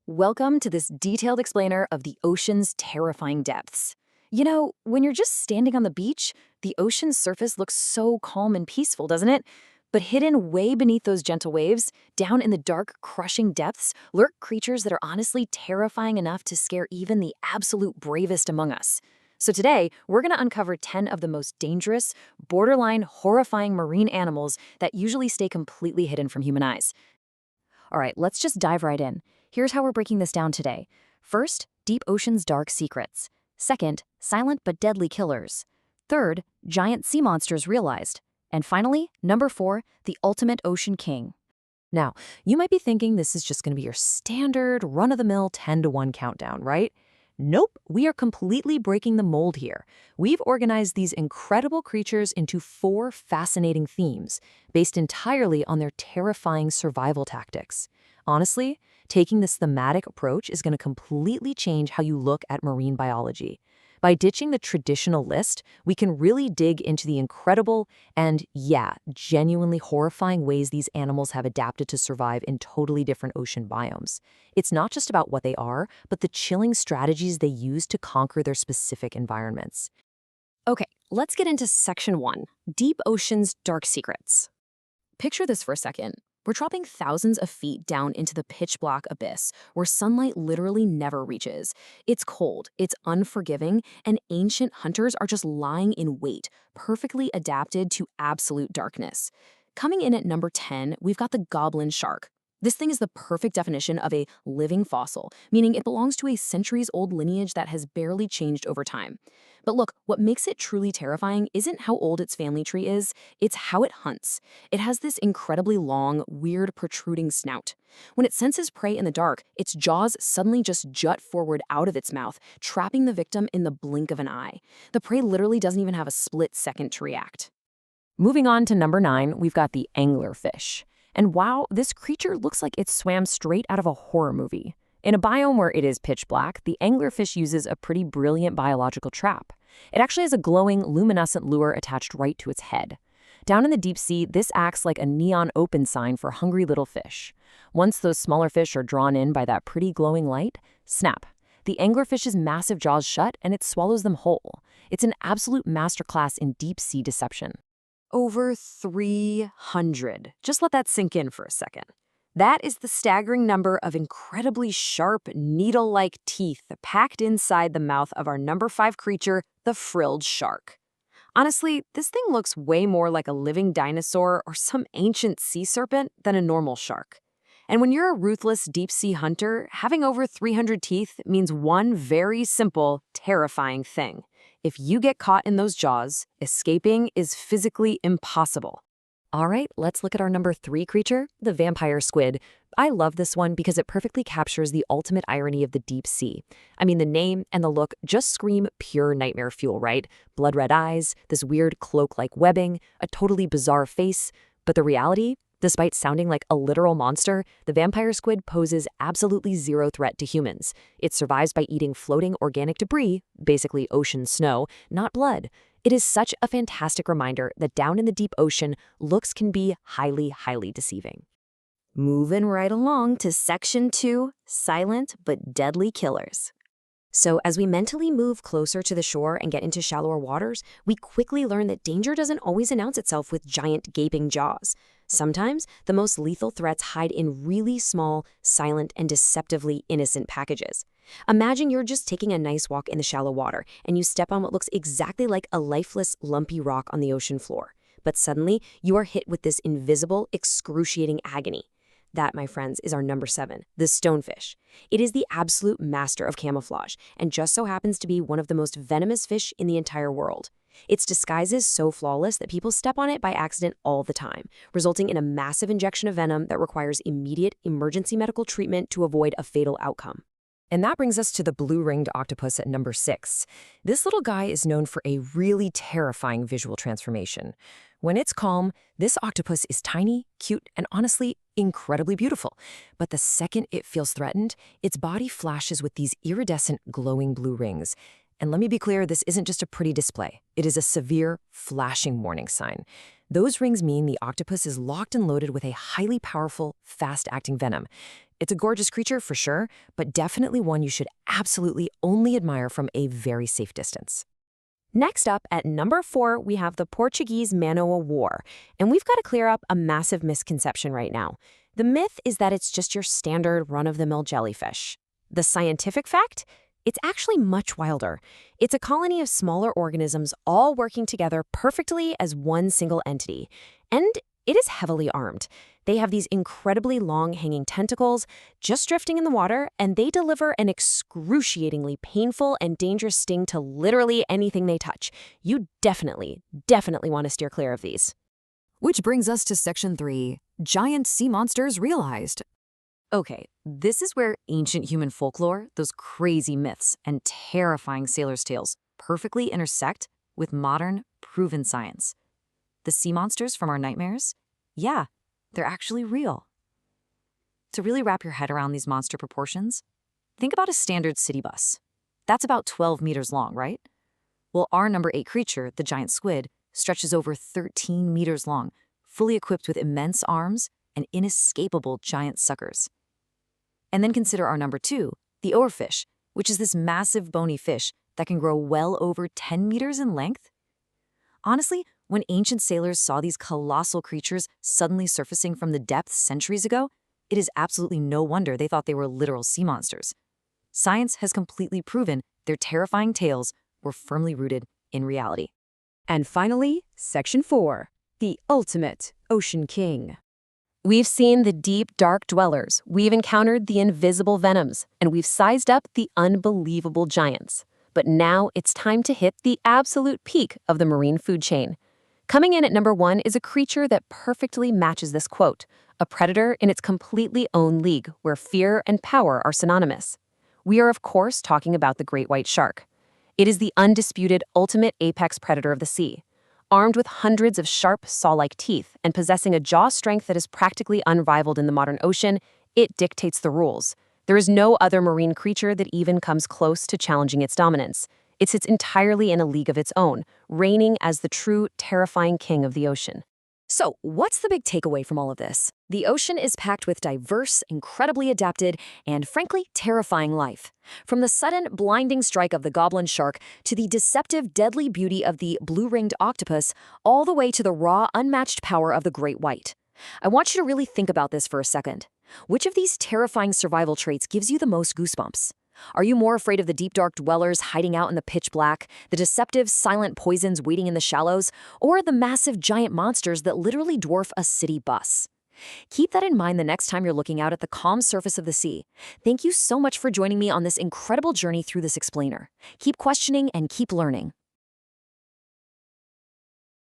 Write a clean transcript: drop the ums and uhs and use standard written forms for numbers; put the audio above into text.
Welcome to this detailed explainer of the ocean's terrifying depths. You know, when you're just standing on the beach, the ocean's surface looks so calm and peaceful, doesn't it? But hidden way beneath those gentle waves, down in the dark, crushing depths, lurk creatures that are honestly terrifying enough to scare even the absolute bravest among us. So today, we're going to uncover 10 of the most dangerous, borderline horrifying marine animals that usually stay completely hidden from human eyes. All right, let's just dive right in. Here's how we're breaking this down today. First, deep ocean's dark secrets. Second, silent but deadly killers. Third, giant sea monsters realized. And finally, number 4, the ultimate ocean king. Now, you might be thinking this is just going to be your standard run-of-the-mill 10-to-1 countdown, right? Nope, we are completely breaking the mold here. We've organized these incredible creatures into 4 fascinating themes, based entirely on their terrifying survival tactics. Honestly, taking this thematic approach is going to completely change how you look at marine biology. By ditching the traditional list, we can really dig into the incredible and, yeah, genuinely horrifying ways these animals have adapted to survive in totally different ocean biomes. It's not just about what they are, but the chilling strategies they use to conquer their specific environments. Okay, let's get into section 1, Deep Ocean's Dark Secrets. Picture this for a second. We're dropping thousands of feet down into the pitch-black abyss, where sunlight literally never reaches. It's cold, it's unforgiving, and ancient hunters are just lying in wait, perfectly adapted to absolute darkness. Coming in at number 10, we've got the Goblin Shark. This thing is the perfect definition of a living fossil, meaning it belongs to a centuries-old lineage that has barely changed over time. But look, what makes it truly terrifying isn't how old its family tree is, it's how it hunts. It has this incredibly long, weird, protruding snout. When it senses prey in the dark, its jaws suddenly just jut forward out of its mouth, trapping the victim in the blink of an eye. The prey literally doesn't even have a split second to react. Moving on to number 9, we've got the anglerfish. And wow, this creature looks like it swam straight out of a horror movie. In a biome where it is pitch black, the anglerfish uses a pretty brilliant biological trap. It actually has a glowing, luminescent lure attached right to its head. Down in the deep sea, this acts like a neon open sign for hungry little fish. Once those smaller fish are drawn in by that pretty glowing light, snap. The anglerfish's massive jaws shut and it swallows them whole. It's an absolute masterclass in deep sea deception. Over 300. Just let that sink in for a second. That is the staggering number of incredibly sharp, needle-like teeth packed inside the mouth of our number 5 creature, the frilled shark. Honestly, this thing looks way more like a living dinosaur or some ancient sea serpent than a normal shark. And when you're a ruthless deep-sea hunter, having over 300 teeth means one very simple, terrifying thing. If you get caught in those jaws, escaping is physically impossible. All right, let's look at our number 3 creature, the vampire squid. I love this one because it perfectly captures the ultimate irony of the deep sea. I mean, the name and the look just scream pure nightmare fuel, right? Blood red eyes, this weird cloak-like webbing, a totally bizarre face. But the reality? Despite sounding like a literal monster, the vampire squid poses absolutely zero threat to humans. It survives by eating floating organic debris, basically ocean snow, not blood. It is such a fantastic reminder that down in the deep ocean, looks can be highly, highly deceiving. Moving right along to section 2, silent but deadly killers. So as we mentally move closer to the shore and get into shallower waters, we quickly learn that danger doesn't always announce itself with giant gaping jaws. Sometimes the most lethal threats hide in really small, silent, and deceptively innocent packages. Imagine you're just taking a nice walk in the shallow water and you step on what looks exactly like a lifeless, lumpy rock on the ocean floor. But suddenly, you are hit with this invisible, excruciating agony. That, my friends, is our number 7, the stonefish. It is the absolute master of camouflage and just so happens to be one of the most venomous fish in the entire world. Its disguise is so flawless that people step on it by accident all the time, resulting in a massive injection of venom that requires immediate emergency medical treatment to avoid a fatal outcome. And that brings us to the blue-ringed octopus at number 6. This little guy is known for a really terrifying visual transformation. When it's calm, this octopus is tiny, cute, and honestly, incredibly beautiful. But the second it feels threatened, its body flashes with these iridescent, glowing blue rings. And let me be clear, this isn't just a pretty display. It is a severe, flashing warning sign. Those rings mean the octopus is locked and loaded with a highly powerful, fast-acting venom. It's a gorgeous creature for sure, but definitely one you should absolutely only admire from a very safe distance. Next up, at number 4, we have the Portuguese Manoa war, and we've got to clear up a massive misconception right now. The myth is that it's just your standard run-of-the-mill jellyfish. The scientific fact? It's actually much wilder. It's a colony of smaller organisms all working together perfectly as one single entity. And it is heavily armed. They have these incredibly long hanging tentacles just drifting in the water, and they deliver an excruciatingly painful and dangerous sting to literally anything they touch. You definitely want to steer clear of these. Which brings us to Section 3, Giant Sea Monsters Realized. Okay, this is where ancient human folklore, those crazy myths and terrifying sailors' tales, perfectly intersect with modern, proven science. The sea monsters from our nightmares? Yeah, they're actually real. To really wrap your head around these monster proportions, think about a standard city bus. That's about 12 meters long, right? Well, our number 8 creature, the giant squid, stretches over 13 meters long, fully equipped with immense arms and inescapable giant suckers. And then consider our number 2, the oarfish, which is this massive bony fish that can grow well over 10 meters in length. Honestly, when ancient sailors saw these colossal creatures suddenly surfacing from the depths centuries ago, it is absolutely no wonder they thought they were literal sea monsters. Science has completely proven their terrifying tales were firmly rooted in reality. And finally, Section 4, the ultimate ocean king. We've seen the deep, dark dwellers, we've encountered the invisible venoms, and we've sized up the unbelievable giants. But now it's time to hit the absolute peak of the marine food chain. Coming in at number 1 is a creature that perfectly matches this quote, a predator in its completely own league where fear and power are synonymous. We are, of course, talking about the great white shark. It is the undisputed ultimate apex predator of the sea. Armed with hundreds of sharp, saw-like teeth and possessing a jaw strength that is practically unrivaled in the modern ocean, it dictates the rules. There is no other marine creature that even comes close to challenging its dominance. It sits entirely in a league of its own, reigning as the true, terrifying king of the ocean. So, what's the big takeaway from all of this? The ocean is packed with diverse, incredibly adapted, and frankly, terrifying life. From the sudden, blinding strike of the Goblin Shark to the deceptive, deadly beauty of the Blue-Ringed Octopus, all the way to the raw, unmatched power of the great white. I want you to really think about this for a second. Which of these terrifying survival traits gives you the most goosebumps? Are you more afraid of the deep dark dwellers hiding out in the pitch black, the deceptive silent poisons waiting in the shallows, or the massive giant monsters that literally dwarf a city bus? Keep that in mind the next time you're looking out at the calm surface of the sea. Thank you so much for joining me on this incredible journey through this explainer. Keep questioning and keep learning.